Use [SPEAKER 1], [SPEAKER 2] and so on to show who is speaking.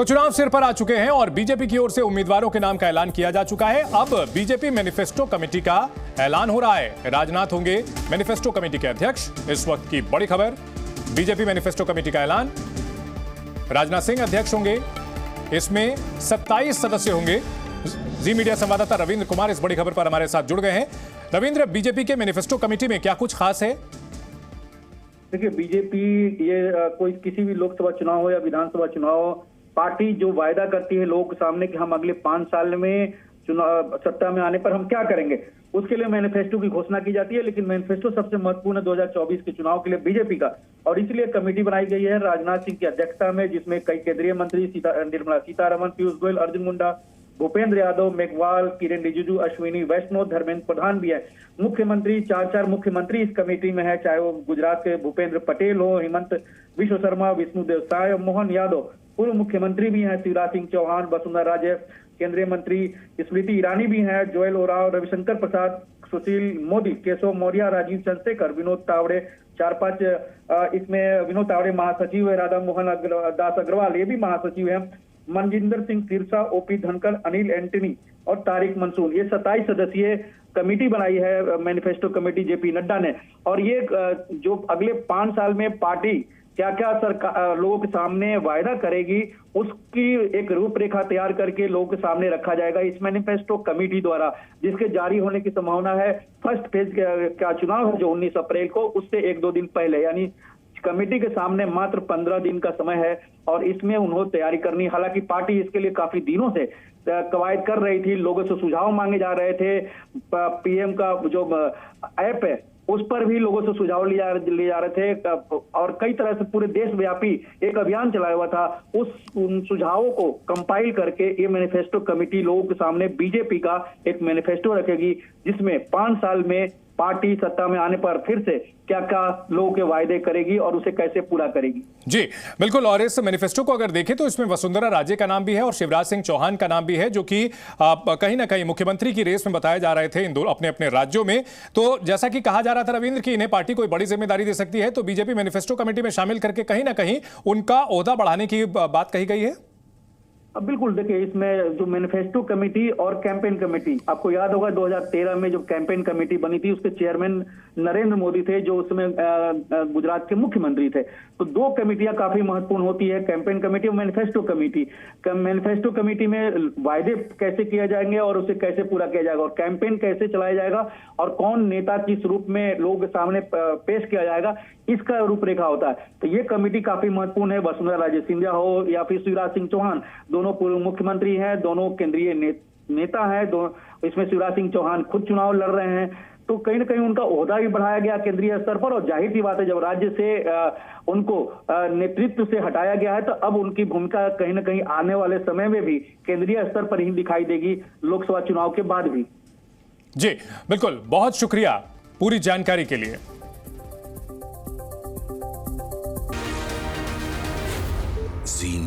[SPEAKER 1] तो चुनाव सिर पर आ चुके हैं और बीजेपी की ओर से उम्मीदवारों के नाम का ऐलान किया जा चुका है। अब बीजेपी मैनिफेस्टो कमेटी का ऐलान हो रहा है। राजनाथ होंगे मैनिफेस्टो कमेटी के अध्यक्ष। इस वक्त की बड़ी खबर, बीजेपी मैनिफेस्टो कमेटी का ऐलान। राजनाथ सिंह अध्यक्ष होंगे। इसमें 27 सदस्य होंगे। जी मीडिया संवाददाता रविंद्र कुमार इस बड़ी खबर पर हमारे साथ जुड़ गए हैं। रविंद्र, बीजेपी के मैनिफेस्टो कमेटी में क्या कुछ खास है?
[SPEAKER 2] देखिए, बीजेपी ये कोई किसी भी लोकसभा चुनाव हो या विधानसभा चुनाव हो, पार्टी जो वायदा करती है लोगों के सामने कि हम अगले 5 साल में चुनाव सत्ता में आने पर हम क्या करेंगे, उसके लिए मैनिफेस्टो की घोषणा की जाती है। लेकिन मैनिफेस्टो सबसे महत्वपूर्ण है 2024 के चुनाव के लिए बीजेपी का, और इसलिए कमेटी बनाई गई है राजनाथ सिंह की अध्यक्षता में, जिसमें कई केंद्रीय मंत्री निर्मला सीतारमण, पीयूष गोयल, अर्जुन मुंडा, भूपेंद्र यादव, मेघवाल, किरेन रिजिजू, अश्विनी वैष्णव, धर्मेंद्र प्रधान भी है। मुख्यमंत्री, चार मुख्यमंत्री इस कमेटी में है, चाहे वो गुजरात के भूपेंद्र पटेल हो, हेमंत विश्व शर्मा, विष्णुदेव साय, मोहन यादव, पूर्व मुख्यमंत्री भी हैं, शिवराज सिंह चौहान, वसुंधरा राजे, केंद्रीय मंत्री स्मृति ईरानी भी हैं, जोएल ओराव, रविशंकर प्रसाद, सुशील मोदी, केशव मौर्य, राजीव चंद्रशेखर, विनोद तावड़े, 4-5 इसमें विनोद तावड़े महासचिव है, राधा मोहन दास अग्रवाल ये भी महासचिव है, मनजिंदर सिंह सिरसा, ओपी धनखड़, अनिल एंटनी और तारिक मंसूर, ये 27 सदस्यीय कमेटी बनाई है मैनिफेस्टो कमेटी जेपी नड्डा ने। और ये जो अगले 5 साल में पार्टी क्या क्या सरकार लोगों के सामने वायदा करेगी, उसकी एक रूपरेखा तैयार करके लोगों के सामने रखा जाएगा इस मैनिफेस्टो कमेटी द्वारा, जिसके जारी होने की संभावना है। फर्स्ट फेज का चुनाव है जो 19 अप्रैल को, उससे 1-2 दिन पहले, यानी कमेटी के सामने मात्र 15 दिन का समय है और इसमें उन्होंने तैयारी करनी। हालांकि पार्टी इसके लिए काफी दिनों से कवायद कर रही थी, लोगों से सुझाव मांगे जा रहे थे। पीएम का जो ऐप है उस पर भी लोगों से सुझाव लिए जा रहे थे और कई तरह से पूरे देशव्यापी एक अभियान चलाया हुआ था। उन सुझावों को कंपाइल करके ये मैनिफेस्टो कमेटी लोगों के सामने बीजेपी का एक मैनिफेस्टो रखेगी, जिसमें 5 साल में पार्टी सत्ता में आने पर फिर से क्या क्या लोगों के वायदे करेगी और उसे कैसे पूरा करेगी।
[SPEAKER 1] जी बिल्कुल। और इस मैनिफेस्टो को अगर देखें तो इसमें वसुंधरा राजे का नाम भी है और शिवराज सिंह चौहान का नाम भी है, जो कि कहीं ना कहीं मुख्यमंत्री की रेस में बताए जा रहे थे इन दो अपने अपने राज्यों में। तो जैसा कि कहा जा रहा था रविंद्र कि इन्हें पार्टी कोई बड़ी जिम्मेदारी दे सकती है, तो बीजेपी मैनिफेस्टो कमेटी में शामिल करके कहीं ना कहीं उनका ओहदा बढ़ाने की बात कही गई है।
[SPEAKER 2] अब बिल्कुल देखिए, इसमें जो मैनिफेस्टो कमेटी और कैंपेन कमेटी, आपको याद होगा 2013 में जो कैंपेन कमेटी बनी थी उसके चेयरमैन नरेंद्र मोदी थे, जो उसमें गुजरात के मुख्यमंत्री थे। तो 2 कमेटियां काफी महत्वपूर्ण होती है, कैंपेन कमेटी और मैनिफेस्टो कमेटी। मैनिफेस्टो कमेटी में वायदे कैसे किए जाएंगे और उसे कैसे पूरा किया जाएगा, और कैंपेन कैसे चलाया जाएगा और कौन नेता किस रूप में लोगों के सामने पेश किया जाएगा, इसका रूपरेखा होता है। तो ये कमेटी काफी महत्वपूर्ण है। वसुंधरा राजे सिंधिया हो या फिर शिवराज सिंह चौहान, दोनों पूर्व मुख्यमंत्री हैं, दोनों केंद्रीय नेता हैं, इसमें शिवराज सिंह चौहान खुद चुनाव लड़ रहे हैं, तो कहीं ना कहीं उनका ओहदा भी बढ़ाया गया केंद्रीय स्तर पर। और जाहिर सी बात है, जब राज्य से उनको नेतृत्व से हटाया गया है तो अब उनकी भूमिका कहीं ना कहीं आने वाले समय में भी केंद्रीय स्तर पर ही दिखाई देगी, लोकसभा चुनाव के बाद भी।
[SPEAKER 1] जी बिल्कुल, बहुत शुक्रिया पूरी जानकारी के लिए।
[SPEAKER 3] जी